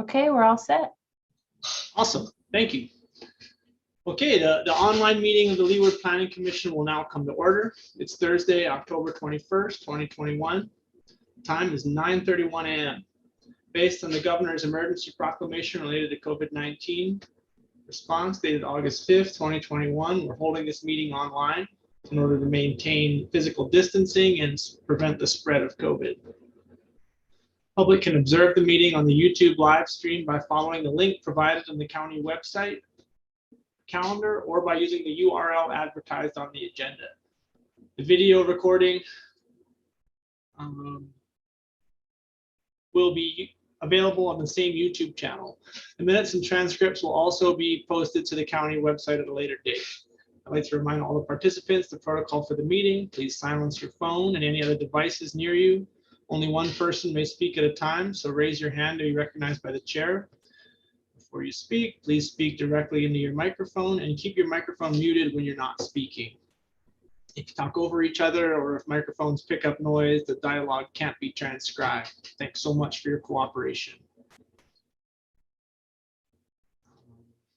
Okay, we're all set. Awesome, thank you. Okay, the online meeting of the Leeward Planning Commission will now come to order. It's Thursday, October 21st, 2021. Time is 9:31 a.m. Based on the governor's emergency proclamation related to COVID-19 response dated August 5th, 2021, we're holding this meeting online in order to maintain physical distancing and prevent the spread of COVID. Public can observe the meeting on the YouTube live stream by following the link provided on the county website calendar or by using the URL advertised on the agenda. The video recording will be available on the same YouTube channel. The minutes and transcripts will also be posted to the county website at a later date. I'd like to remind all the participants the protocol for the meeting. Please silence your phone and any other devices near you. Only one person may speak at a time, so raise your hand to be recognized by the chair. Before you speak, please speak directly into your microphone and keep your microphone muted when you're not speaking. If you talk over each other or if microphones pick up noise, the dialogue can't be transcribed. Thanks so much for your cooperation.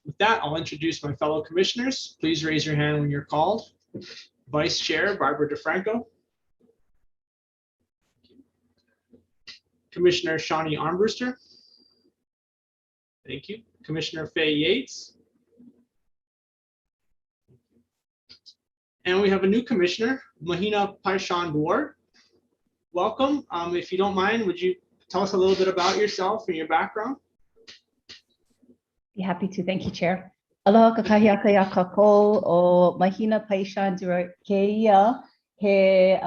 With that, I'll introduce my fellow commissioners. Please raise your hand when you're called. Vice Chair Barbara DeFranco. Commissioner Shawnee Armbruster. Thank you. Commissioner Faye Yates. And we have a new commissioner, Mahina Paishan-Duarte. Welcome. If you don't mind, would you tell us a little bit about yourself and your background? Be happy to. Thank you, Chair. Aloha kakahiaka ya kako o Mahina Paishan-Duarte keia he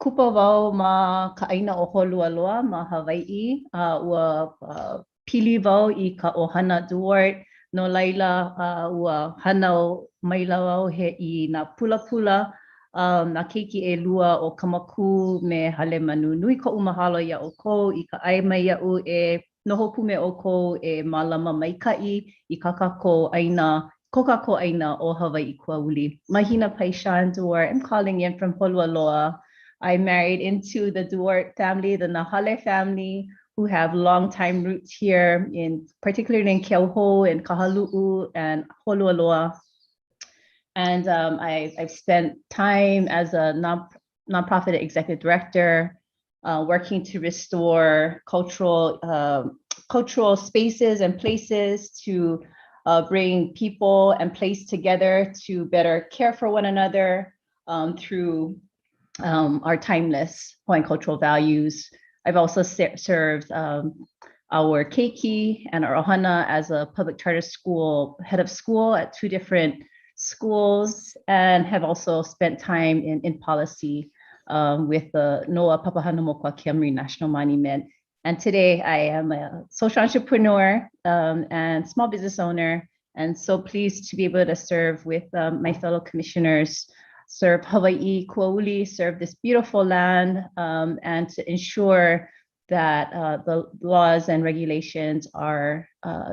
kupa wau ma ka aina o Holualoa ma Hawaii ua pili wau I ka ohana Duarte no laila ua hanau maila wau he I na pula na keiki e lua o Kamaku me hale manu nui ko umahalo ya o ko I ka ai mai ya u e noho pume o ko e malama maikai I kakako aina kokako aina o Hawaii kuauli. Mahina Paishan-Duarte. I'm calling in from Holualoa. I married into the Duarte family, the Nahale family, who have long-time roots here, particularly in Keauhou and Kahalu'u and Holualoa. And I've spent time as a nonprofit executive director, working to restore cultural spaces and places to bring people and place together to better care for one another through our timeless Hawaiian cultural values. I've also served our keiki and our ohana as a public charter school head of school at 2 different schools, and have also spent time in policy with the Noa Papahanaumokuā Keamari National Monument. And today I am a social entrepreneur and small business owner, and so pleased to be able to serve with my fellow commissioners, serve Hawaii Kuauli, serve this beautiful land, and to ensure that the laws and regulations are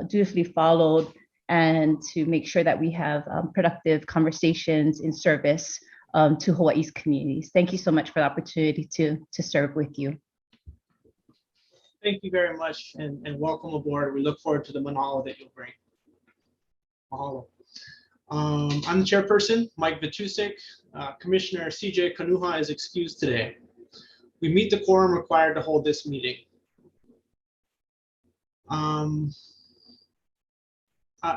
dutifully followed, and to make sure that we have productive conversations in service to Hawaii's communities. Thank you so much for the opportunity to serve with you. Thank you very much, and welcome aboard. We look forward to the manalo that you'll bring. Mahalo. I'm the chairperson, Mike Vitusik. Commissioner CJ Kanuha is excused today. We meet the quorum required to hold this meeting. I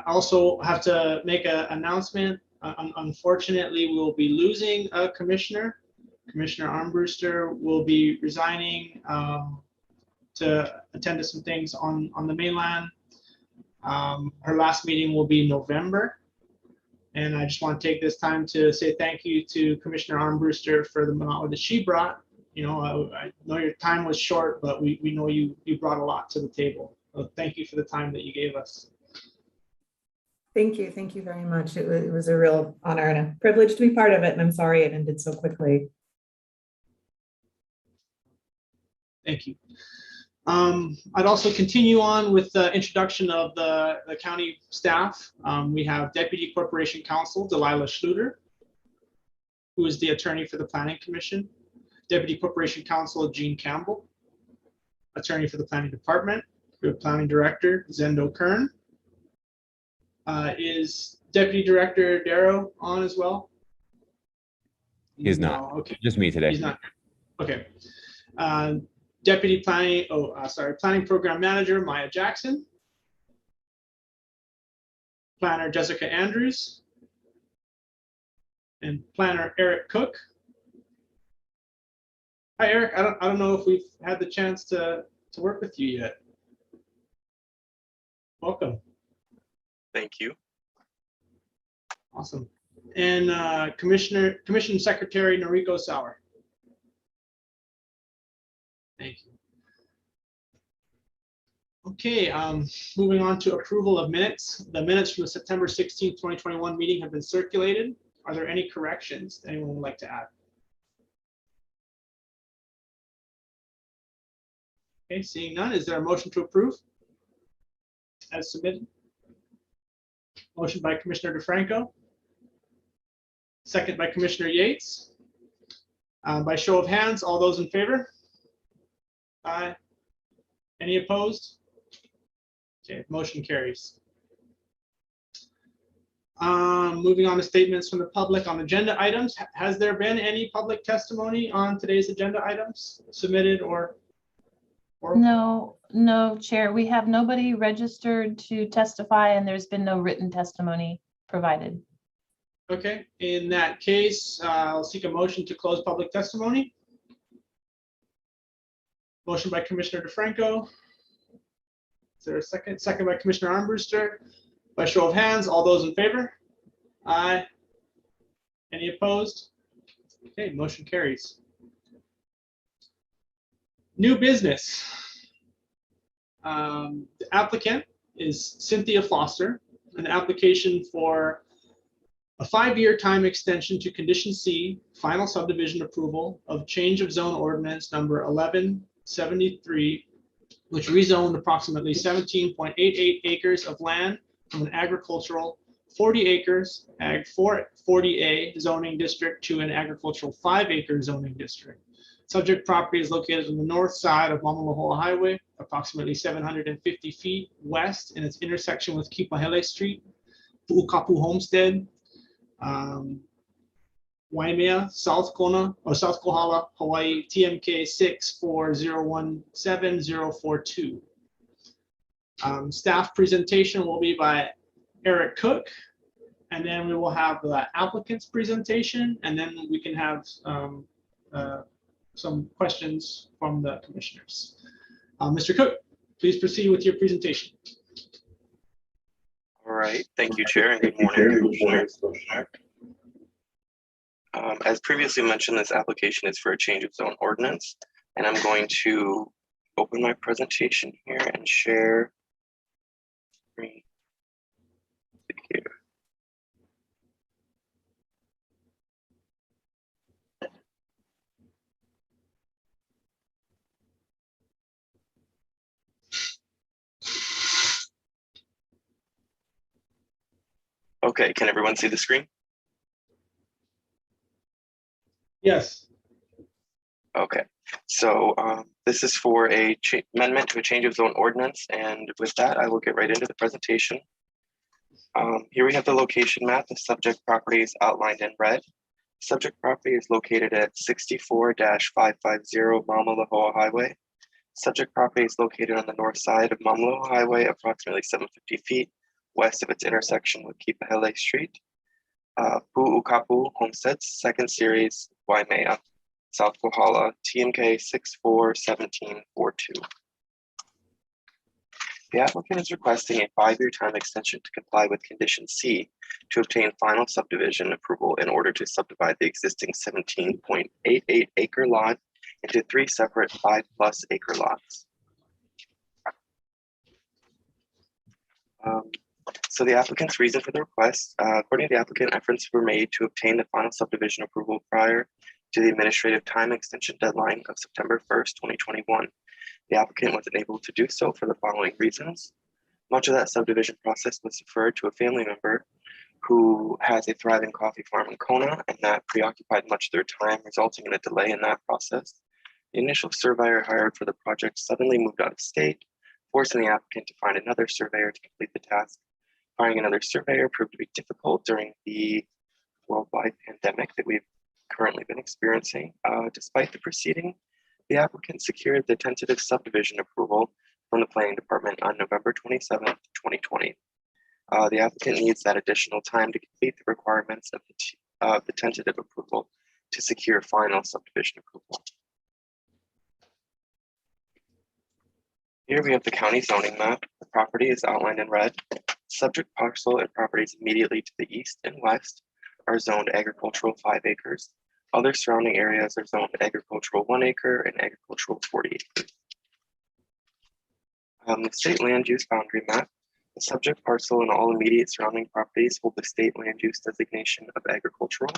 also have to make an announcement. Unfortunately, we will be losing a commissioner. Commissioner Armbruster will be resigning to attend to some things on the mainland. Her last meeting will be November. And I just want to take this time to say thank you to Commissioner Armbruster for the manalo that she brought. You know, I know your time was short, but we know you brought a lot to the table. So thank you for the time that you gave us. Thank you very much. It was a real honor and a privilege to be part of it, and I'm sorry it ended so quickly. Thank you. I'd also continue on with the introduction of the county staff. We have Deputy Corporation Counsel Delilah Schluter, who is the attorney for the Planning Commission. Deputy Corporation Counsel Jean Campbell. attorney for the planning department. We have planning director Zendo Kern. Is Deputy Director Darrow on as well? He's No, not. Okay, Just me today. he's not. Okay. Deputy Planning, Planning Program Manager Maya Jackson. Planner Jessica Andrews. And Planner Eric Cook. Hi, Eric. I don't know if we've had the chance to work with you yet. Welcome. Thank you. Awesome. And Commission Secretary Noriko Sauer. Thank you. Okay, moving on to approval of minutes. The minutes from the September 16th, 2021 meeting have been circulated. Are there any corrections anyone would like to add? Okay, seeing none, is there a motion to approve as submitted? Motion by Commissioner DeFranco. Second by Commissioner Yates. By show of hands, all those in favor? Aye. Any opposed? Okay, motion carries. Moving on to statements from the public on agenda items. Has there been any public testimony on today's agenda items submitted or? No, Chair. We have nobody registered to testify and there's been no written testimony provided. Okay, in that case, I'll seek a motion to close public testimony. Motion by Commissioner DeFranco. Is there a second? Second by Commissioner Armbruster. By show of hands, all those in favor? Aye. Any opposed? Okay, motion carries. New business. The applicant is Cynthia Foster, an application for a 5-year time extension to Condition C, final subdivision approval of change of zone ordinance number 1173, which rezoned approximately 17.88 acres of land from an agricultural 40 acres Ag 40A zoning district to an agricultural 5-acre zoning district. Subject property is located on the north side of Mamalahoa Highway, approximately 750 feet west in its intersection with Kipahele Street, Pu'ukapu Homestead, Waimea, South Kona, or South Kohala, Hawaii, TMK 640170042. Staff presentation will be by Eric Cook, and then we will have the applicant's presentation, and then we can have some questions from the commissioners. Mr. Cook, please proceed with your presentation. All right. Thank you, Chair, and good morning, Commissioners. As previously mentioned, this application is for a change of zone ordinance, and I'm going to open my presentation here and share screen here. Okay, can everyone see the screen? Yes. Okay, so this is for a amendment to a change of zone ordinance, and with that, I will get right into the presentation. Here we have the location map. The subject property is outlined in red. Subject property is located at 64-550 Mamalahoa Highway. Subject property is located on the north side of Mamalahoa Highway, approximately 750 feet west of its intersection with Kipahele Street. Pu'ukapu Homesteads, second series, Waimea, South Kohala, TMK 641742. The applicant is requesting a 5-year time extension to comply with Condition C to obtain final subdivision approval in order to subdivide the existing 17.88 acre lot into 3 separate 5+ acre lots. So the applicant's reason for the request, according to the applicant, efforts were made to obtain the final subdivision approval prior to the administrative time extension deadline of September 1st, 2021. The applicant was unable to do so for the following reasons. Much of that subdivision process was deferred to a family member who has a thriving coffee farm in Kona, and that preoccupied much of their time, resulting in a delay in that process. The initial surveyor hired for the project suddenly moved out of state, forcing the applicant to find another surveyor to complete the task. Finding another surveyor proved to be difficult during the worldwide pandemic that we've currently been experiencing. Despite the proceeding, the applicant secured the tentative subdivision approval from the planning department on November 27th, 2020. The applicant needs that additional time to complete the requirements of the tentative approval to secure final subdivision approval. Here we have the county zoning map. The property is outlined in red. Subject parcel and properties immediately to the east and west are zoned agricultural 5 acres. Other surrounding areas are zoned agricultural 1 acre and agricultural 40 acres. The state land use boundary map. The subject parcel and all immediate surrounding properties hold the state land use designation of agricultural.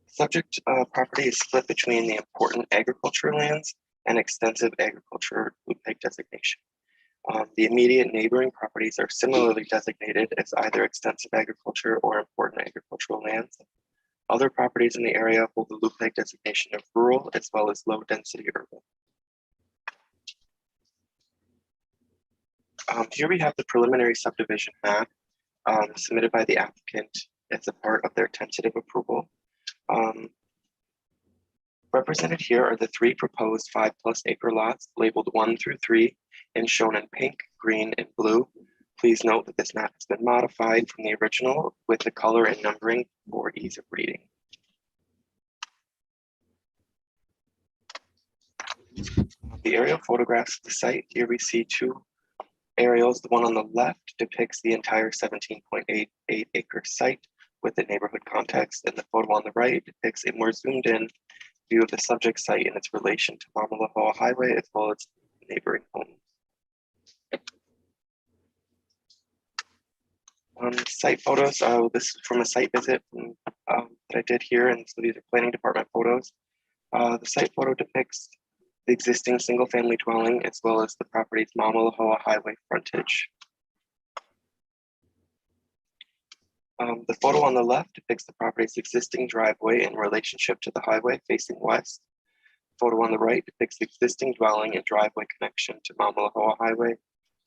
Subject property is split between the important agricultural lands and extensive agriculture blue peg designation. The immediate neighboring properties are similarly designated as either extensive agriculture or important agricultural lands. Other properties in the area hold the blue peg designation of rural as well as low density urban. Here we have the preliminary subdivision map submitted by the applicant as a part of their tentative approval. Represented here are the 3 proposed 5+ acre lots labeled 1 through 3 and shown in pink, green, and blue. Please note that this map has been modified from the original with the color and numbering for ease of reading. The aerial photographs of the site, here we see 2 aerials. The one on the left depicts the entire 17.88 acre site with the neighborhood context, and the photo on the right depicts a more zoomed in view of the subject site and its relation to Mamalahoa Highway as well as neighboring homes. Site photos, this is from a site visit that I did here, and so these are planning department photos. The site photo depicts the existing single family dwelling as well as the property's Mamalahoa Highway frontage. The photo on the left depicts the property's existing driveway in relationship to the highway facing west. The photo on the right depicts the existing dwelling and driveway connection to Mamalahoa Highway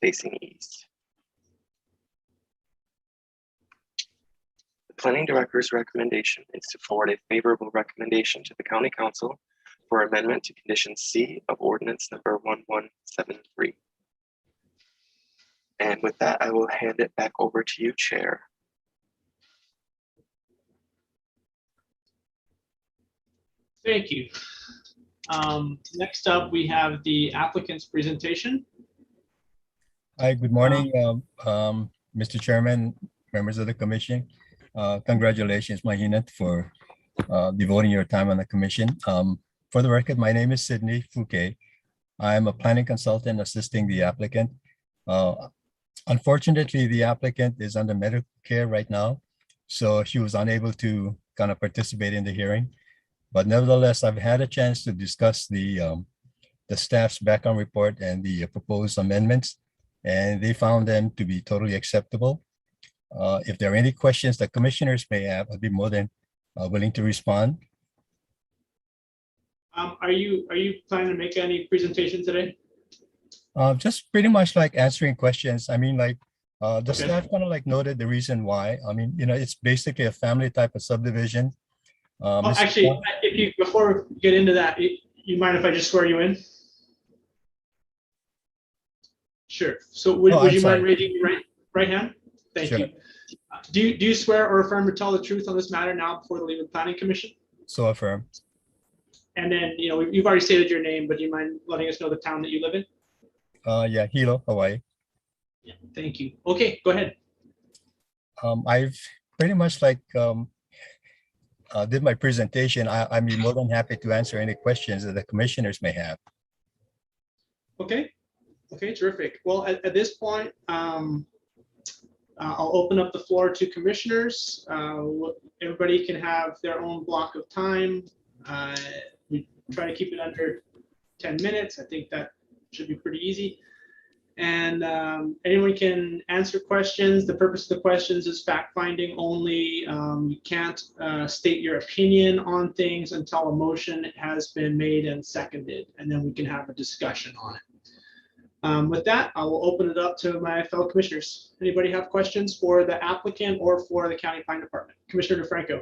facing east. The planning director's recommendation is to forward a favorable recommendation to the county council for amendment to condition C of ordinance number 1173. And with that, I will hand it back over to you, Chair. Thank you. Next up, we have the applicant's presentation. Hi, good morning, Mr. Chairman, members of the commission. Congratulations, Mahinat, for devoting your time on the commission. For the record, my name is Sidney Fouquet. I'm a planning consultant assisting the applicant. Unfortunately, the applicant is under medical care right now, so she was unable to kind of participate in the hearing. But nevertheless, I've had a chance to discuss the staff's background report and the proposed amendments, and they found them to be totally acceptable. If there are any questions that commissioners may have, I'd be more than willing to respond. Are you planning to make any presentation today? Just pretty much like answering questions. I mean, like the Okay. staff kind of like noted the reason why. I mean, you know, it's basically a family type of subdivision. Mr. Actually, if you before we get into that, you mind if I just swear you in? Sure. So would I'm you sorry. mind raising your right hand? Thank Sure. you. Do you swear or affirm to tell the truth on this matter now before the Leeward Planning Commission? So affirm. And then, you know, you've already stated your name, but do you mind letting us know the town that you live in? Yeah, Hilo, Hawaii. Yeah, thank you. Okay, go ahead. I've pretty much like did my presentation. I'd be more than happy to answer any questions that the commissioners may have. Okay. Okay, terrific. Well, at this point, I'll open up the floor to commissioners. Everybody can have their own block of time. We try to keep it under 10 minutes. I think that should be pretty easy. And anyone can answer questions. The purpose of the questions is fact-finding only. You can't state your opinion on things until a motion has been made and seconded, and then we can have a discussion on it. With that, I will open it up to my fellow commissioners. Anybody have questions for the applicant or for the County Planning Department? Commissioner DeFranco.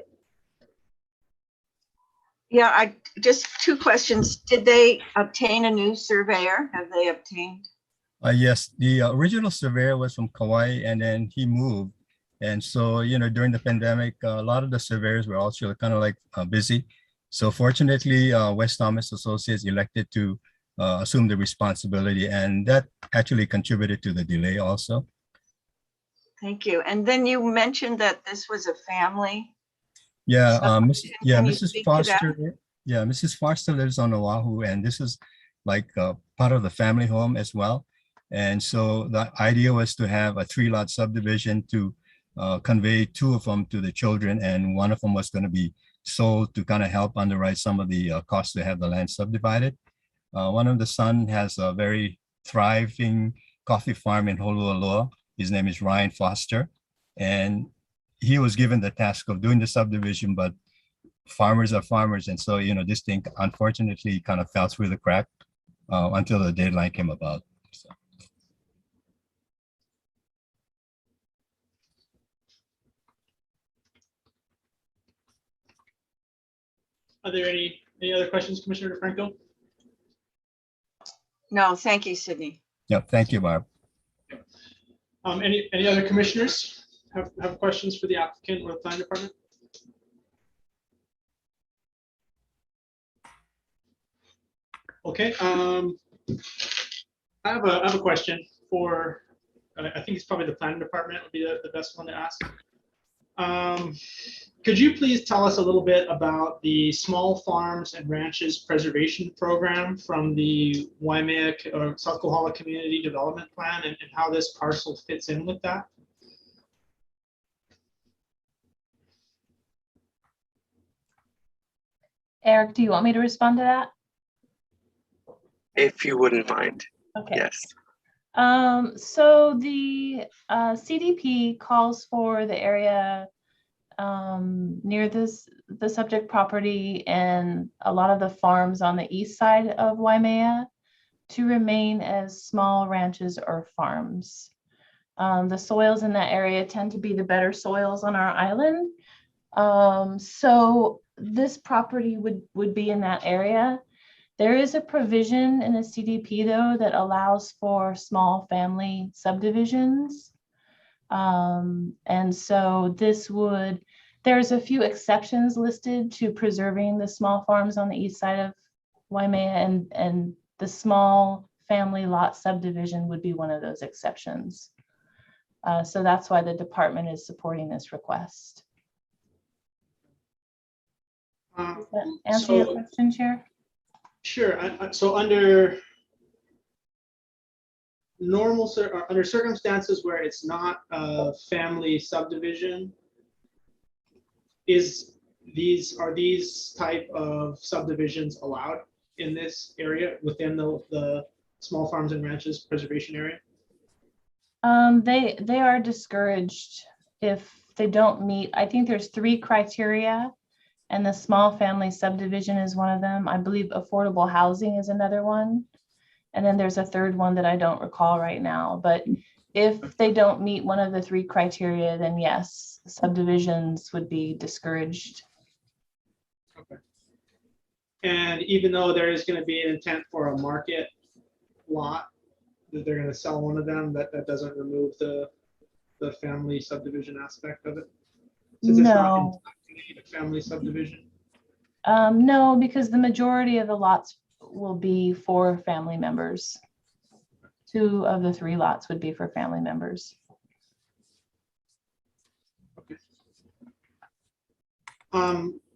Yeah, I just two questions. Did they obtain a new surveyor? Have they obtained? Yes, the original surveyor was from Kauai, and then he moved. And so, you know, during the pandemic, a lot of the surveyors were also kind of like busy. So fortunately, West Thomas Associates elected to assume the responsibility, and that actually contributed to the delay also. Thank you. And then you mentioned that this was a family. Yeah, subdivision. Can you Mrs. speak to that? Foster. Yeah, Mrs. Foster lives on Oahu, and this is like part of the family home as well. And so the idea was to have a 3-lot subdivision to convey 2 of them to the children, and 1 of them was going to be sold to kind of help underwrite some of the costs to have the land subdivided. One of the son has a very thriving coffee farm in Holualoa. His name is Ryan Foster, and he was given the task of doing the subdivision, but farmers are farmers. And so, you know, this thing unfortunately kind of fell through the crack until the deadline came about. So. Are there any other questions, Commissioner DeFranco? No, thank you, Sydney. Yeah, thank you, Barb. Any other commissioners have questions for the applicant or the planning department? Okay, I have a question for, I think it's probably the planning department would be the best one to ask. Could you please tell us a little bit about the Small Farms and Ranches Preservation Program from the Waimea or South Kohala Community Development Plan, and how this parcel fits in with that? Eric, do you want me to respond to that? If you wouldn't mind. Okay. Yes. So the CDP calls for the area near the subject property and a lot of the farms on the east side of Waimea to remain as small ranches or farms. The soils in that area tend to be the better soils on our island. So this property would be in that area. There is a provision in the CDP though that allows for small family subdivisions. And so there's a few exceptions listed to preserving the small farms on the east side of Waimea, and the small family lot subdivision would be one of those exceptions. So that's why the department is supporting this request. Does that answer your question, Chair? Sure. So under under circumstances where it's not a family subdivision, are these type of subdivisions allowed in this area within the Small Farms and Ranches Preservation Area? They are discouraged if they don't meet. I think there's 3 criteria, and the small family subdivision is one of them. I believe affordable housing is another one. And then there's a third one that I don't recall right now. But if they don't meet one of the 3 criteria, then yes, subdivisions would be discouraged. Okay. And even though there is going to be an intent for a market lot, that they're going to sell one of them, that doesn't remove the family subdivision aspect of it? Since it's not a family subdivision? No, because the majority of the lots will be for family members. 2 of the 3 lots would be for family members. Okay.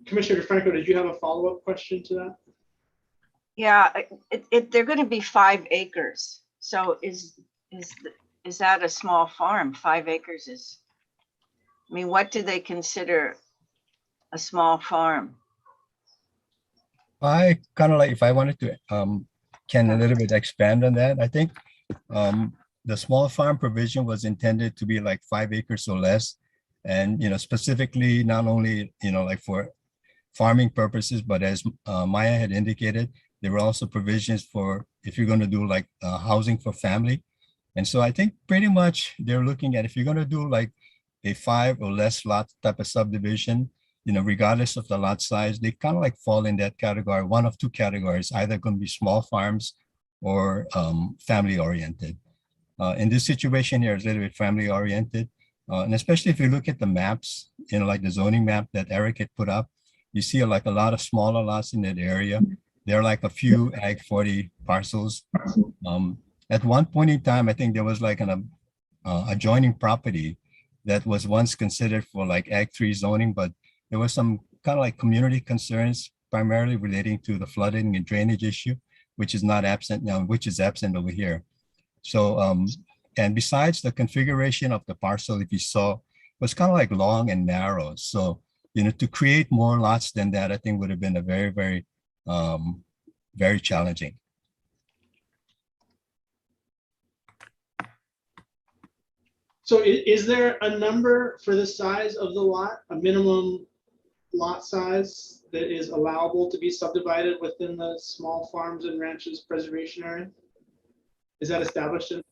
Commissioner DeFranco, did you have a follow-up question to that? Yeah, they're going to be 5 acres. So is that a small farm? 5 acres is, I mean, what do they consider a small farm? I kind of like, if I wanted to, can a little bit expand on that. I think the small farm provision was intended to be like 5 acres or less. And, specifically not only, like for farming purposes, but as Maya had indicated, there were also provisions for if you're going to do like housing for family. And so I think pretty much they're looking at if you're going to do like a 5 or less lot type of subdivision, regardless of the lot size, they kind of like fall in that category, one of two categories, either going to be small farms or family oriented. In this situation here, it's a little bit family oriented. And especially if you look at the maps, like the zoning map that Eric had put up, you see like a lot of smaller lots in that area. There are like a few Ag 40 parcels. At one point in time, I think there was like an adjoining property that was once considered for like Ag 3 zoning, but there was some kind of like community concerns, primarily relating to the flooding and drainage issue, which is not absent now, which is absent over here. So, and besides the configuration of the parcel, if you saw, was kind of like long and narrow. So, to create more lots than that, I think would have been a very, very, very challenging. So is there a number for the size of the lot, a minimum lot size that is allowable to be subdivided within the small farms and ranches preservation area? Is that established in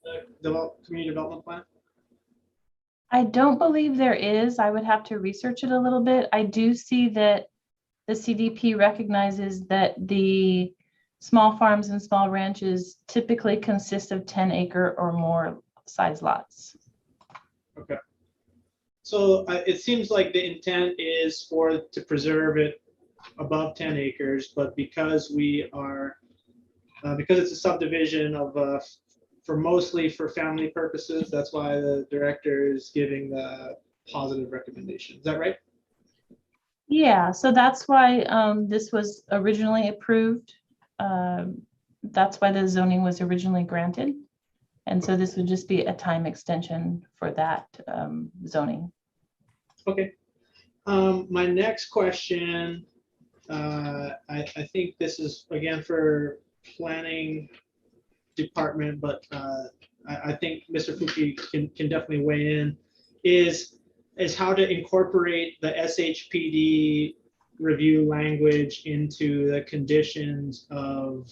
the community development plan? I don't believe there is. I would have to research it a little bit. I do see that the CDP recognizes that the small farms and small ranches typically consist of 10-acre or more size lots. Okay. So it seems like the intent is to preserve it above 10 acres, but because we are, because it's a subdivision of, mostly for family purposes, that's why the director is giving the positive recommendation. Is that right? Yeah, so that's why this was originally approved. That's why the zoning was originally granted. And so this would just be a time extension for that zoning. Okay. My next question, I think this is again for planning department, but I think Mr. Fuki can definitely weigh in, is how to incorporate the SHPD review language into the conditions of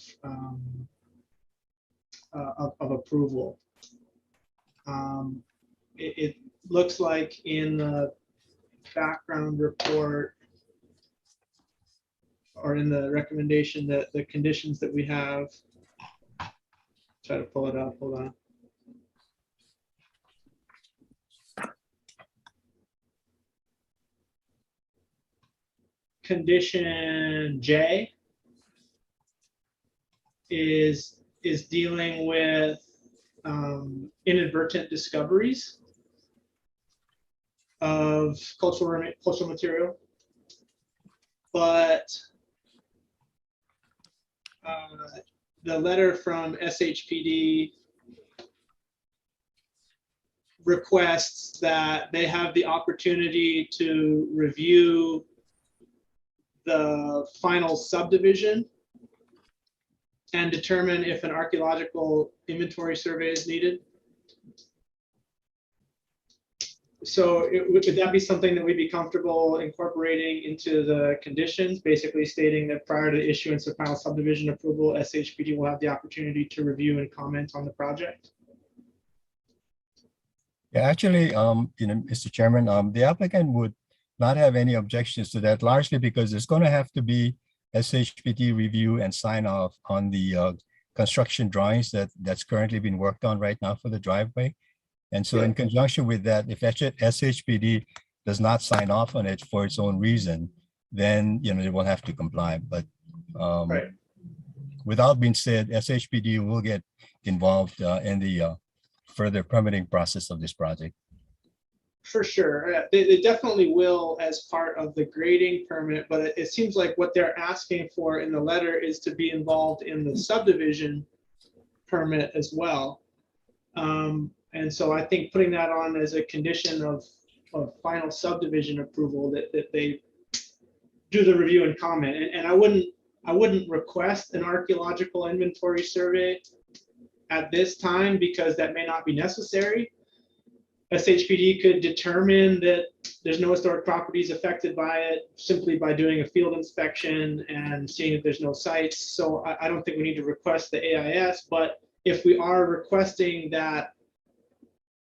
approval. It looks like in the background report or in the recommendation that the conditions that we have, try to pull it up, hold on. Condition J is dealing with inadvertent discoveries of cultural material, but the letter from SHPD requests that they have the opportunity to review the final subdivision and determine if an archaeological inventory survey is needed. So would that be something that we'd be comfortable incorporating into the conditions, basically stating that prior to issuance of final subdivision approval, SHPD will have the opportunity to review and comment on the project? Yeah, actually, Mr. Chairman, the applicant would not have any objections to that, largely because there's going to have to be SHPD review and sign off on the construction drawings that's currently being worked on right now for the driveway. And so in conjunction with that, if SHPD does not sign off on it for its own reason, then they will have to comply. But without being said, SHPD will get involved in the further permitting process of this project. For sure, they definitely will as part of the grading permit, but it seems like what they're asking for in the letter is to be involved in the subdivision permit as well. And so I think putting that on as a condition of final subdivision approval, that they do the review and comment. And I wouldn't request an archaeological inventory survey at this time, because that may not be necessary, SHPD could determine that there's no historic properties affected by it simply by doing a field inspection and seeing if there's no sites. So I don't think we need to request the AIS, but if we are requesting that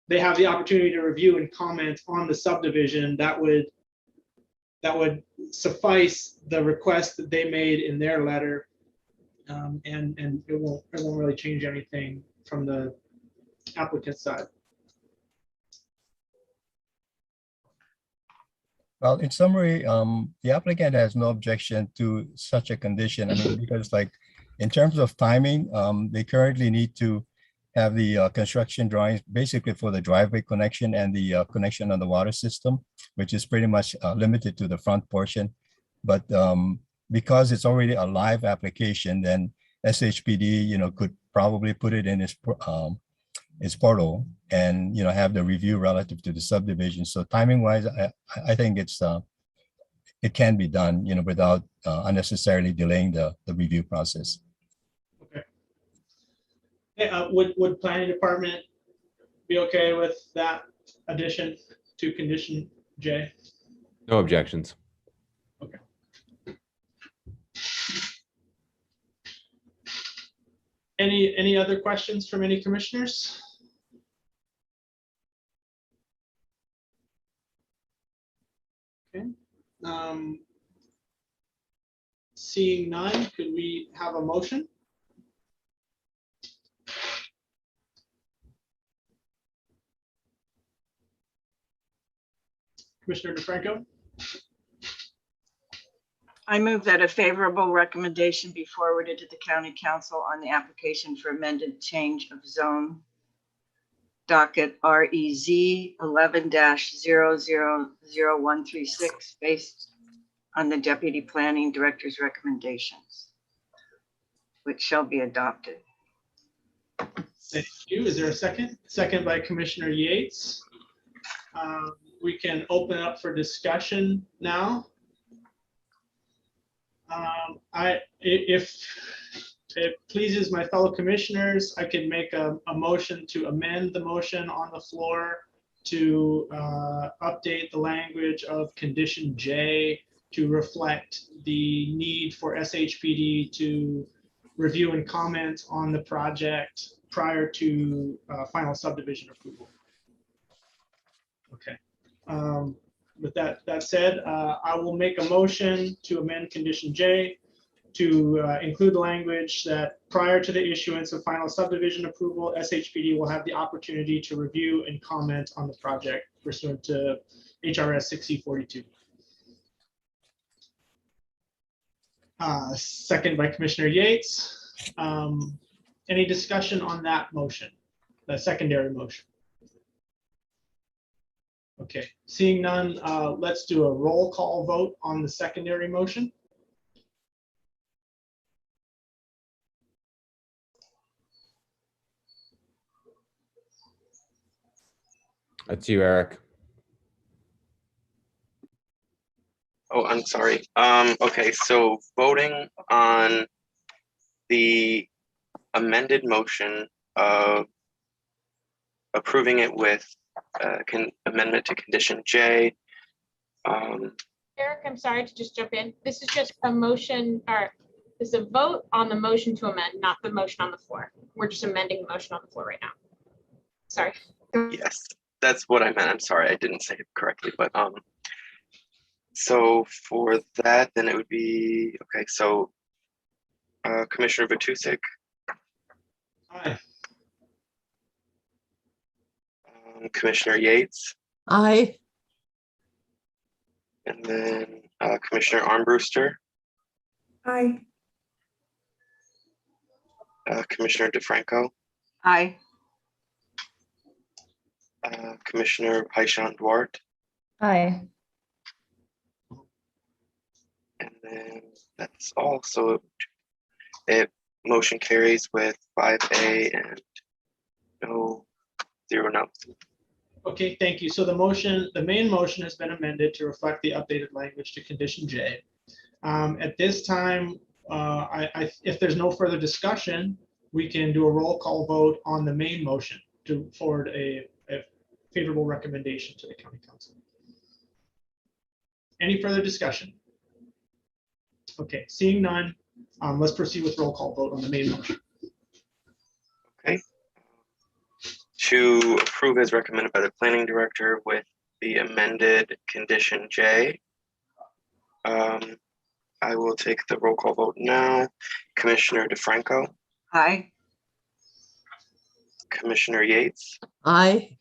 they have the opportunity to review and comment on the subdivision, that would suffice the request that they made in their letter. And it won't really change anything from the applicant side. Well, in summary, the applicant has no objection to such a condition. I mean, because like in terms of timing, they currently need to have the construction drawings basically for the driveway connection and the connection on the water system, which is pretty much limited to the front portion. But because it's already a live application, then SHPD, could probably put it in its portal and, have the review relative to the subdivision. So timing wise, I think it can be done, without unnecessarily delaying the review process. Okay. Yeah, would planning department be okay with that addition to condition J? No objections. Okay. Any other questions from any commissioners? Okay. Seeing none, could we have a motion? Commissioner DeFranco? I move that a favorable recommendation be forwarded to the county council on the application for amended change of zone docket REZ 11-000136 based on the deputy planning director's recommendations, which shall be adopted. Thank you. Is there a second? Second by Commissioner Yates. We can open up for discussion now. If it pleases my fellow commissioners, I can make a motion to amend the motion on the floor to update the language of condition J to reflect the need for SHPD to review and comment on the project prior to final subdivision approval. Okay. With that said, I will make a motion to amend condition J to include the language that prior to the issuance of final subdivision approval, SHPD will have the opportunity to review and comment on the project pursuant to HRS 6042. Second by Commissioner Yates. Any discussion on that motion, the secondary motion? Okay, seeing none, let's do a roll call vote on the secondary motion. That's you, Eric. Oh, I'm sorry. Okay, so voting on the amended motion of approving it with amendment to condition J. Eric, I'm sorry to just jump in. This is just a motion, or this is a vote on the motion to amend, not the motion on the floor. We're just amending the motion on the floor right now. Sorry. Yes, that's what I meant. I'm sorry, I didn't say it correctly, but so for that, then it would be, okay, so Commissioner Vatusik. Aye. Commissioner Yates. Aye. And then Commissioner Armbruster, Aye. Commissioner DeFranco, Aye. Commissioner Paishan Duarte, Aye. and then that's all. So it motion carries with 5A and 0 no's. Okay, thank you. So the main motion has been amended to reflect the updated language to condition J. At this time, if there's no further discussion, we can do a roll call vote on the main motion to forward a favorable recommendation to the county council. Any further discussion? Okay, seeing none, let's proceed with roll call vote on the main motion. Okay. To approve as recommended by the planning director with the amended condition J. I will take the roll call vote now. Commissioner DeFranco, Aye. Commissioner Yates, Aye.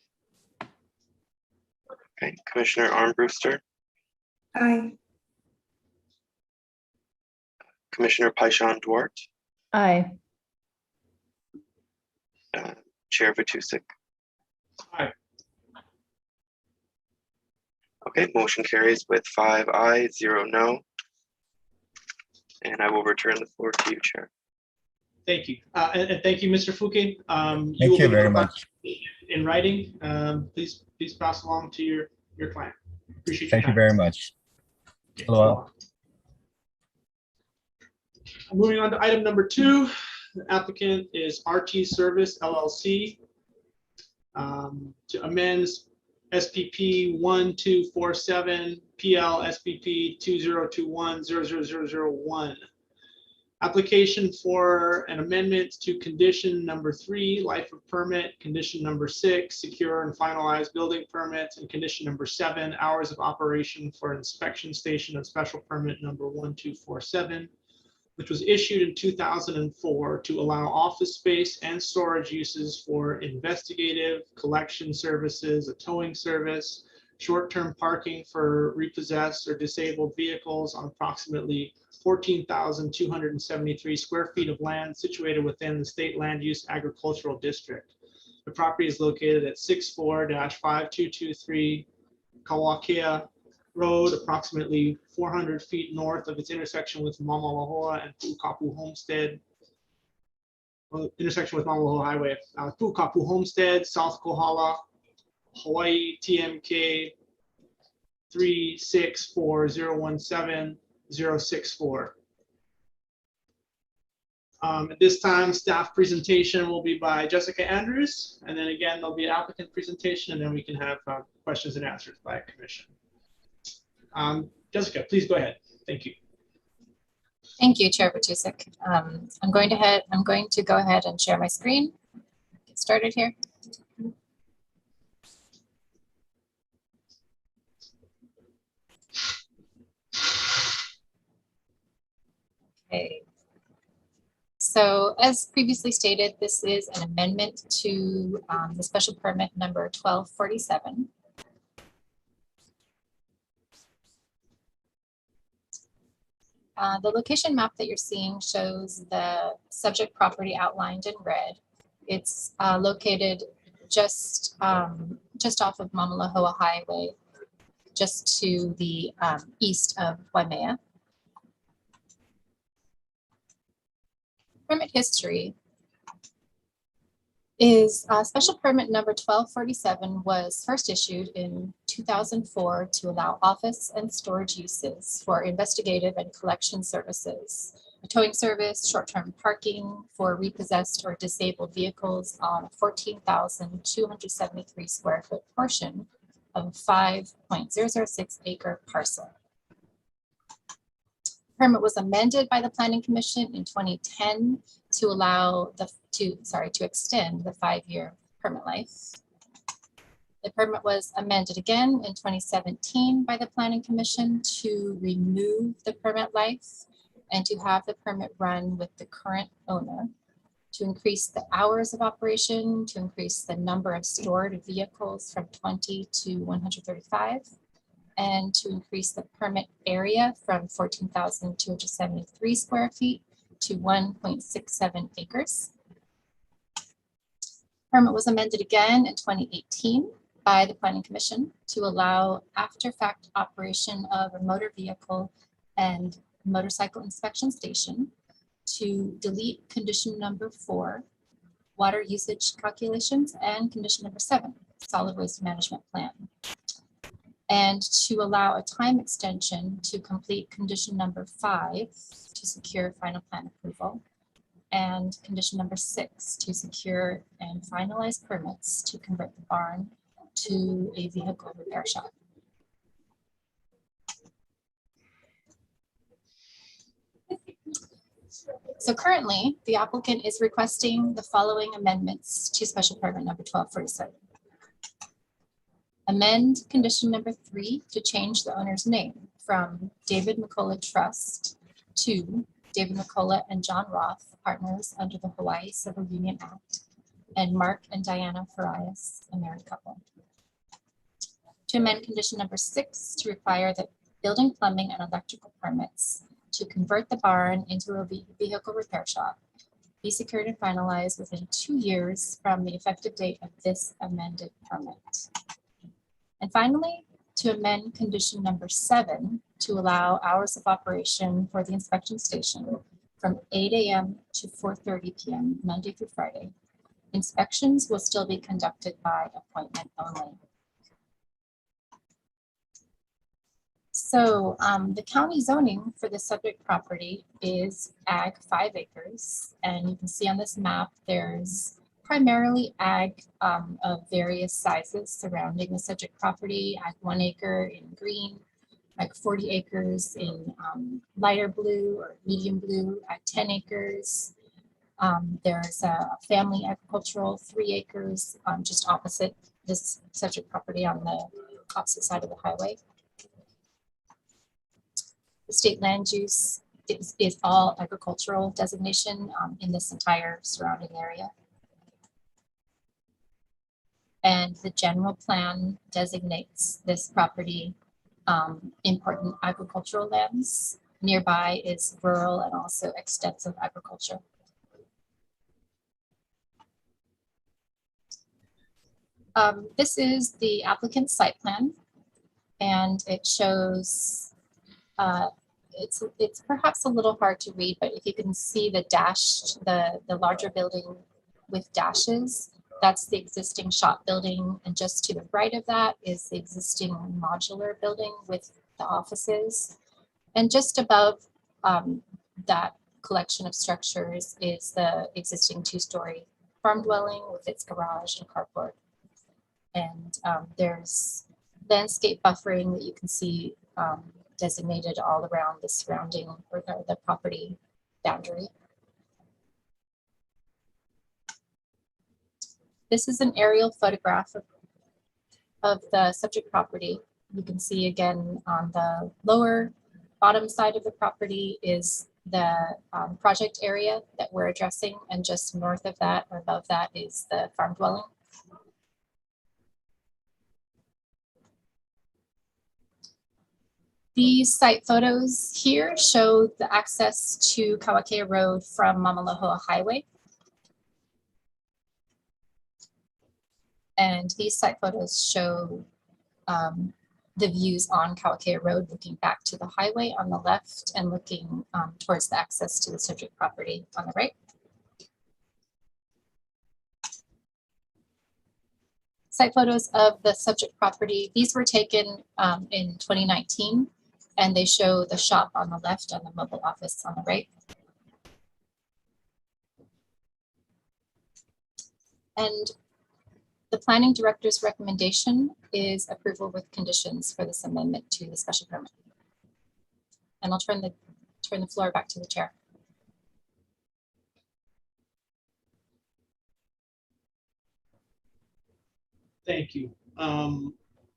okay, Commissioner Armbruster, Aye. Commissioner Paishon Duarte, Aye. Chair Vatusik. Aye. Okay, motion carries with 5 ayes, 0 no. And I will return the floor to you, Chair. Thank you. And thank you, Mr. Fouquet. Thank will you be very notified much. in writing. Please pass along to your client. Appreciate your Thank you time. very much. Okay, Hello. Moving on to item number 2, the applicant is RT Service LLC to amend SPP 1247 PL SPP 2021-00001. Application for an amendment to condition number 3, life of permit, condition number 6, secure and finalized building permits, and condition number 7, hours of operation for inspection station of special permit number 1247, which was issued in 2004 to allow office space and storage uses for investigative collection services, a towing service, short-term parking for repossessed or disabled vehicles on approximately 14,273 square feet of land situated within the State Land Use Agricultural District. The property is located at 64-5223 Kawakea Road, approximately 400 feet north of its intersection with Mamalahoa and Pu'ukapu Homestead. Intersection with Mamalahoa Highway, Pu'ukapu Homestead, South Kohala, Hawaii TMK 364017064. At this time, staff presentation will be by Jessica Andrews, and then again, there'll be an applicant presentation, and then we can have questions and answers by commission. Jessica, please go ahead. Thank you. Thank you, Chair Vatusik. I'm going to go ahead and share my screen. Get started here. Okay. So as previously stated, this is an amendment to the special permit number 1247. The location map that you're seeing shows the subject property outlined in red. It's located just off of Mamalahoa Highway, just to the east of Waimea. Permit history is special permit number 1247 was first issued in 2004 to allow office and storage uses for investigative and collection services, a towing service, short-term parking for repossessed or disabled vehicles on a 14,273 square foot portion of a 5.006 acre parcel. Permit was amended by the Planning Commission in 2010 to allow to extend the 5-year permit life. The permit was amended again in 2017 by the Planning Commission to remove the permit life and to have the permit run with the current owner, to increase the hours of operation, to increase the number of stored vehicles from 20 to 135, and to increase the permit area from 14,273 square feet to 1.67 acres. Permit was amended again in 2018 by the Planning Commission to allow after-fact operation of a motor vehicle and motorcycle inspection station, to delete condition number 4, water usage calculations, and condition number 7, solid waste management plan, and to allow a time extension to complete condition number 5 to secure final plan approval, And condition number 6, to secure and finalize permits to convert the barn to a vehicle repair shop. So currently, the applicant is requesting the following amendments to special permit number 1247. Amend condition number 3 to change the owner's name from David McCullough Trust to David McCullough and John Roth, partners under the Hawaii Civil Union Act, and Mark and Diana Farias, a married couple. To amend condition number 6 to require that building, plumbing, and electrical permits to convert the barn into a vehicle repair shop be secured and finalized within 2 years from the effective date of this amended permit. And finally, to amend condition number 7 to allow hours of operation for the inspection station from 8 a.m. to 4:30 p.m. Monday through Friday. Inspections will still be conducted by appointment only. So the county zoning for the subject property is ag 5 acres. And you can see on this map, there's primarily ag of various sizes surrounding the subject property, ag 1 acre in green, ag 40 acres in lighter blue or medium blue, ag 10 acres. There's a family agricultural 3 acres just opposite this subject property on the opposite side of the highway. The state land use is all agricultural designation in this entire surrounding area. And the general plan designates this property important agricultural lands. Nearby is rural and also extensive agriculture. This is the applicant's site plan, and it shows it's perhaps a little hard to read, but if you can see the dashed, the larger building with dashes, that's the existing shop building. And just to the right of that is the existing modular building with the offices. And just above that collection of structures is the existing 2-story farm dwelling with its garage and carport. And there's landscape buffering that you can see designated all around the surrounding or the property boundary. This is an aerial photograph of the subject property. You can see again on the lower bottom side of the property is the project area that we're addressing, and just north of that or above that is the farm dwelling. These site photos here show the access to Kawakea Road from Mamalohoa Highway. And these site photos show the views on Kawakea Road looking back to the highway on the left and looking towards the access to the subject property on the right. Site photos of the subject property. These were taken in 2019. And they show the shop on the left and the mobile office on the right. And the planning director's recommendation is approval with conditions for this amendment to the special permit. And I'll turn the floor back to the chair. Thank you.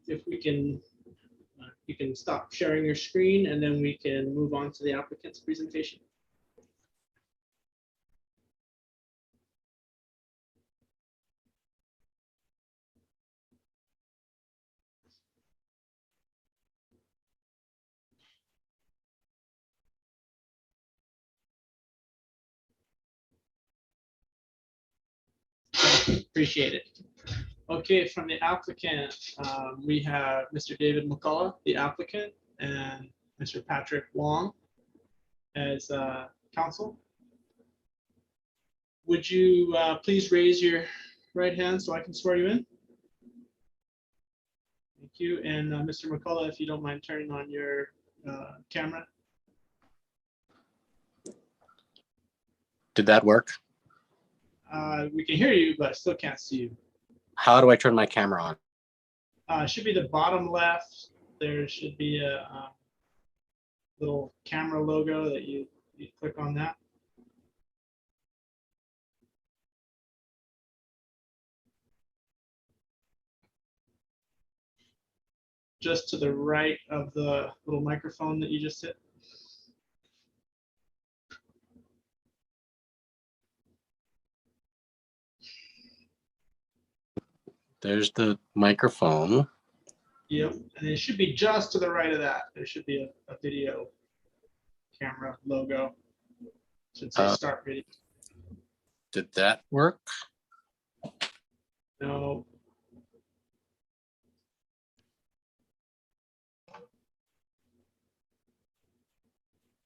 If we can, you can stop sharing your screen and then we can move on to the applicant's presentation. Appreciate it. Okay, from the applicant, we have Mr. David McCullough, the applicant, and Mr. Patrick Wong as counsel. Would you please raise your right hand so I can swear you in? Thank you. And Mr. McCullough, if you don't mind turning on your camera. Did that work? We can hear you, but I still can't see you. How do I turn my camera on? Should be the bottom left. There should be a little camera logo that you click on that. Just to the right of the little microphone that you just hit. There's the microphone. Yep, and it should be just to the right of that. There should be a video camera logo. Should say start video. Did that work? No.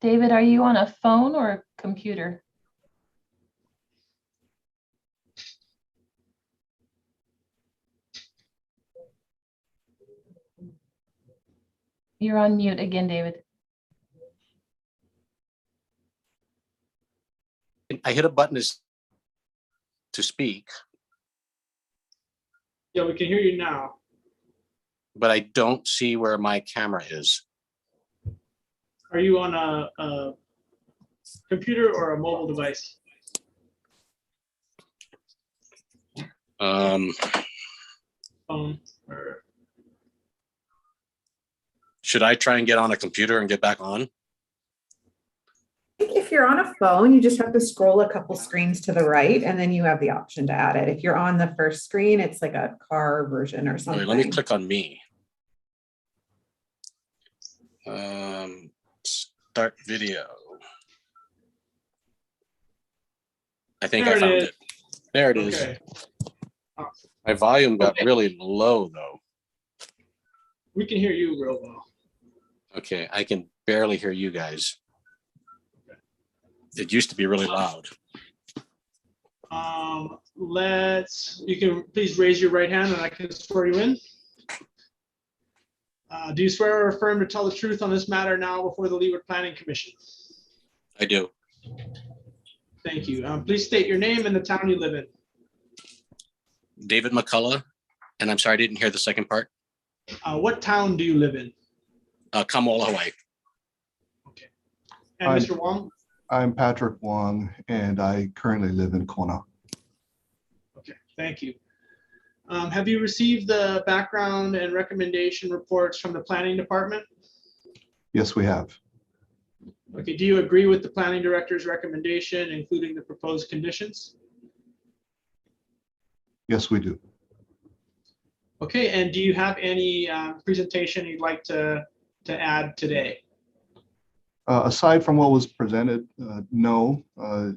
David, are you on a phone or a computer? You're on mute again, David. I hit a button to speak, Yeah, we can hear you now. but I don't see where my camera is. Are you on a computer or a mobile device? Phone or Should I try and get on a computer and get back on? I think if you're on a phone, you just have to scroll a couple screens to the right and then you have the option to add it. If you're on the first screen, it's like a car version or Wait, something. let me click on me. Start video. I think I There it found is. it. There it is. Okay. My volume got Okay. really low though. We can hear you real well. Okay, I can barely hear you guys. It used to be really loud. You can please raise your right hand and I can swear you in. Do you swear or affirm to tell the truth on this matter now before the Leeward Planning Commission? I do. Thank you. Please state your name and the town you live in. David McCullough, and I'm sorry, I didn't hear the second part. What town do you live in? Kamola, Hawaii. Okay. And I'm- Mr. Wong? I'm Patrick Wong, and I currently live in Kona. Okay, thank you. Have you received the background and recommendation reports from the planning department? Yes, we have. Okay, do you agree with the planning director's recommendation, including the proposed conditions? Yes, we do. Okay, and do you have any presentation you'd like to add today? Aside from what was presented, no.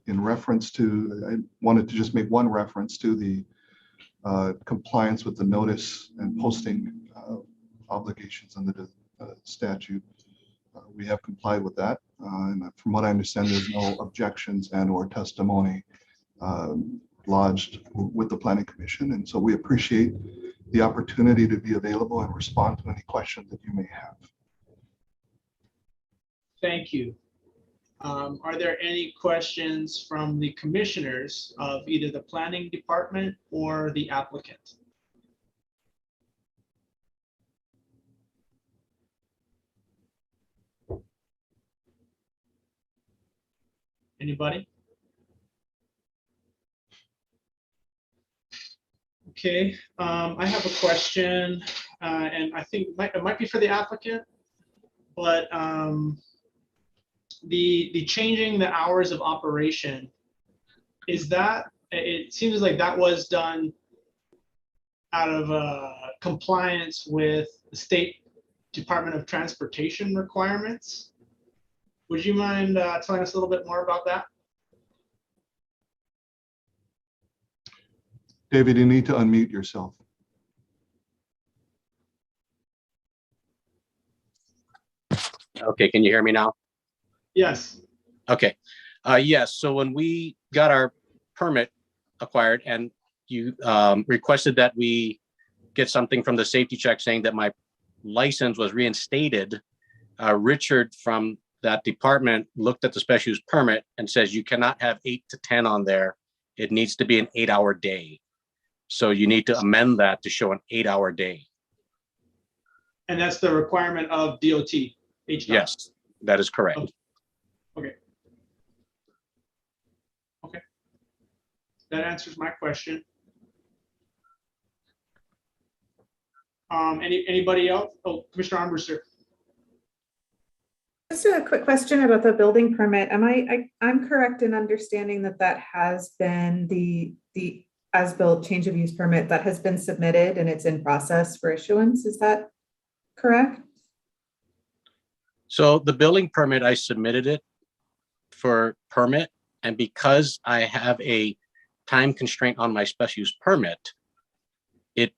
In reference to, I wanted to just make one reference to the compliance with the notice and posting obligations under the statute. We have complied with that. And from what I understand, there's no objections and or testimony lodged with the Planning Commission. And so we appreciate the opportunity to be available and respond to any questions that you may have. Thank you. Are there any questions from the commissioners of either the planning department or the applicant? Anybody? Okay, I have a question, and I think it might be for the applicant, but the changing the hours of operation, is that, it seems like that was done out of compliance with the State Department of Transportation requirements. Would you mind telling us a little bit more about that? David, you need to unmute yourself. Okay, can you hear me now? Yes. Okay. Yes, so when we got our permit acquired and you requested that we get something from the safety check saying that my license was reinstated, Richard from that department looked at the special use permit and says you cannot have 8 to 10 on there. It needs to be an 8-hour day. So you need to amend that to show an 8-hour day. And that's the requirement of DOT, HDOT. Yes, that is correct. Okay. Okay. That answers my question. Anybody else? Oh, Commissioner Armbruster. Just a quick question about the building permit. I'm correct in understanding that that has been the as-built change of use permit that has been submitted and it's in process for issuance. Is that correct? So the building permit, I submitted it for permit. And because I have a time constraint on my special use permit, it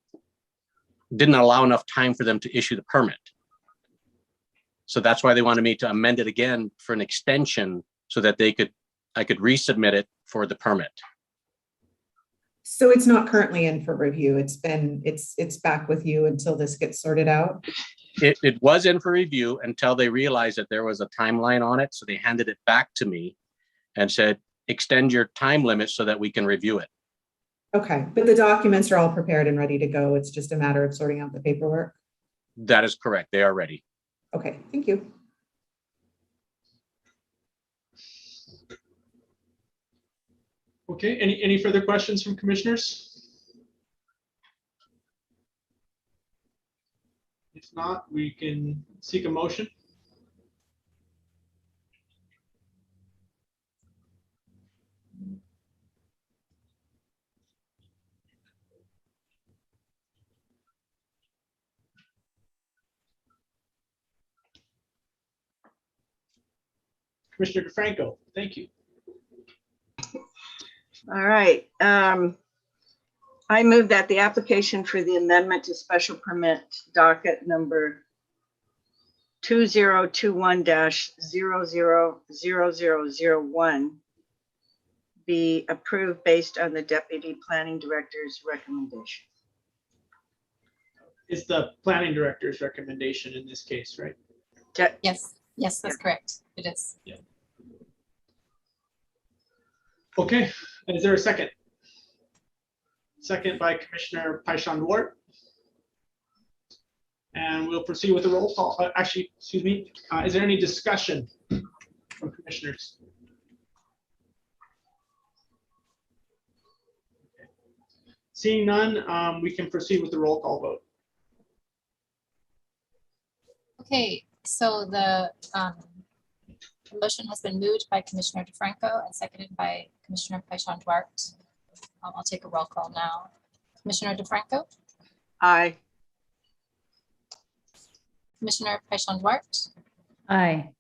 didn't allow enough time for them to issue the permit. So that's why they wanted me to amend it again for an extension so that I could resubmit it for the permit. So it's not currently in for review. It's back with you until this gets sorted out. It was in for review until they realized that there was a timeline on it. So they handed it back to me and said, extend your time limit so that we can review it. Okay, but the documents are all prepared and ready to go. It's just a matter of sorting out the paperwork. That is correct. They are ready. Okay, thank you. Okay, any further questions from commissioners? If not, we can seek a motion. Commissioner DeFranco, thank you. All right. I move that the application for the amendment to special permit docket number 2021-000001 be approved based on the Deputy Planning Director's recommendation. Is the planning director's recommendation in this case, right? Yes, that's correct. It is. Yeah. Okay, is there a second? Second by Commissioner Paishon-Duarte. And we'll proceed with the roll call. Actually, excuse me, is there any discussion from commissioners? Seeing none, we can proceed with the roll call vote. Okay, so the motion has been moved by Commissioner DeFranco and seconded by Commissioner Paishon-Duarte. I'll take a roll call now. Commissioner DeFranco? Aye. Commissioner Paishon-Duarte? Aye.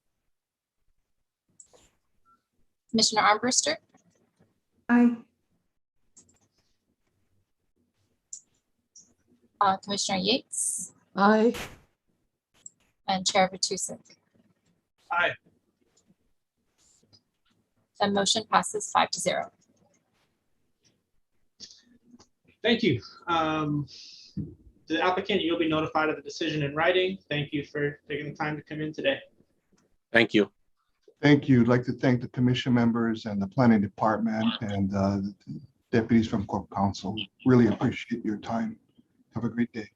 Commissioner Armbruster? Aye. Commissioner Yates? Aye. And Chair Vatusek. Aye. The motion passes 5-0. Thank you. The applicant, you'll be notified of the decision in writing. Thank you for taking the time to come in today. Thank you. Thank you. I'd like to thank the commission members and the planning department and the deputies from Corp Council. Really appreciate your time. Have a great day.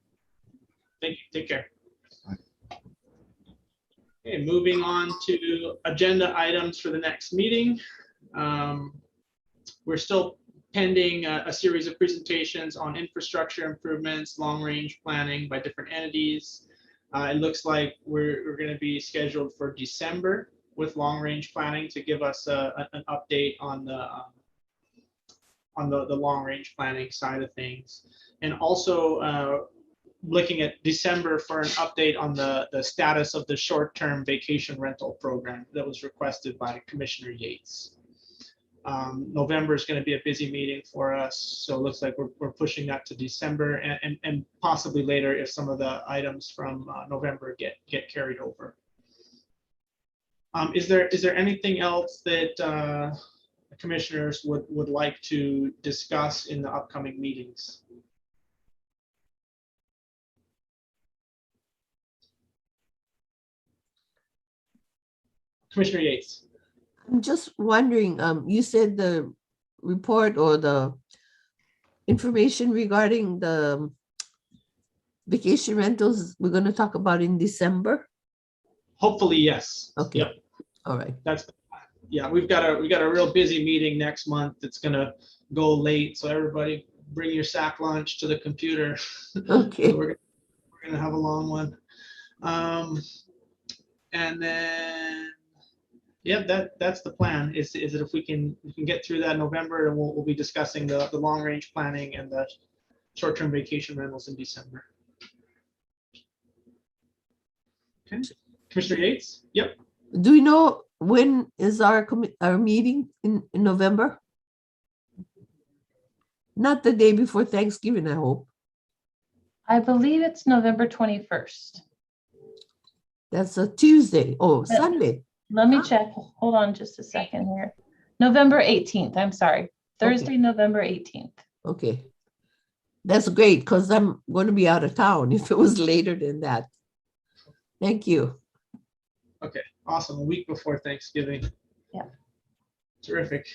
Thank you. Take care. Bye. Okay, moving on to agenda items for the next meeting. We're still pending a series of presentations on infrastructure improvements, long-range planning by different entities. It looks like we're going to be scheduled for December with long-range planning to give us an update on the long-range planning side of things, and also looking at December for an update on the status of the short-term vacation rental program that was requested by Commissioner Yates. November is going to be a busy meeting for us, so it looks like we're pushing that to December and possibly later if some of the items from November get carried over. Is there anything else that commissioners would like to discuss in the upcoming meetings? Commissioner Yates. I'm just wondering, you said the report or the information regarding the vacation rentals, we're gonna talk about in December? Hopefully, yes. Okay. Yep. All right. That's, yeah, we got a real busy meeting next month. It's gonna go late, so everybody bring your sack lunch to the computer. Okay. So we're gonna have a long one. And then, yeah, that's the plan, is that if we can get through that in November, and we'll be discussing the long range planning and the short-term vacation rentals in December. Okay, Commissioner Yates? Yep. Do you know when is our meeting in November? Not the day before Thanksgiving, I hope. I believe it's November 21st. That's a Tuesday. Oh, Yeah. Sunday. Let me check. Hold on just a second here. November 18th. I'm sorry. Thursday, November 18th. Okay. That's great because I'm going to be out of town if it was later than that. Thank you. Okay, awesome. A week before Thanksgiving. Yeah. Terrific.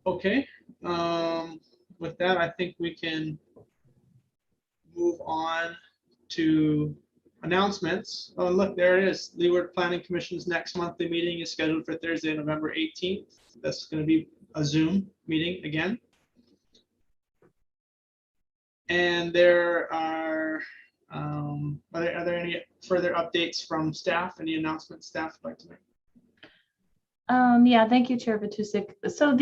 Okay, with that, I think we can move on to announcements. Oh, look, there it is. Leeward Planning Commission's next monthly meeting is scheduled for Thursday, November 18th. That's going to be a Zoom meeting again. And there are there any further updates from staff? Any announcements staff would like to make? Yeah, thank you, Chair Vatusik. So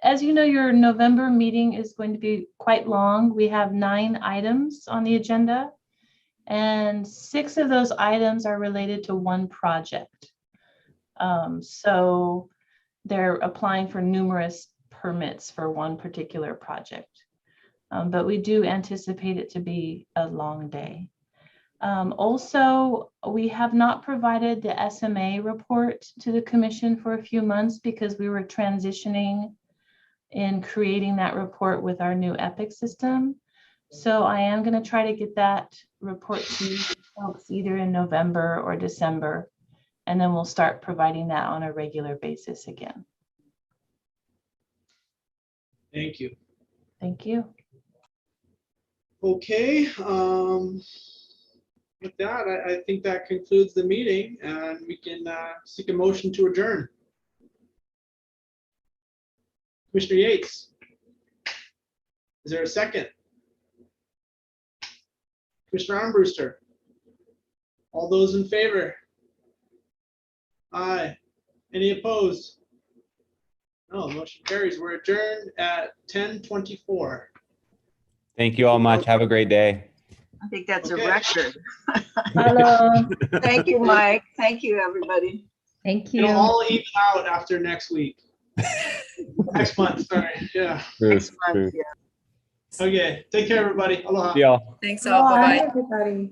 as you know, your November meeting is going to be quite long. We have 9 items on the agenda, and 6 of those items are related to one project. So they're applying for numerous permits for one particular project. But we do anticipate it to be a long day. Also, we have not provided the SMA report to the commission for a few months because we were transitioning in creating that report with our new Epic system. So I am going to try to get that report to you folks either in November or December, and then we'll start providing that on a regular basis again. Thank you. Thank you. Okay, with that, I think that concludes the meeting, and we can seek a motion to adjourn. Commissioner Yates, is there a second? Commissioner Armbruster, all those in favor? Aye. Any opposed? No, motion carries. We're adjourned at 10:24. Thank you all much. Have a great day. I think that's a Okay. record. Hello. Thank you, Mike. Thank you, everybody. Thank you. It'll all even out after next week. Next month, sorry. Yeah. Next month, yeah. Okay. Take care, everybody. Aloha. See y'all. Thanks all. Bye-bye. Everybody.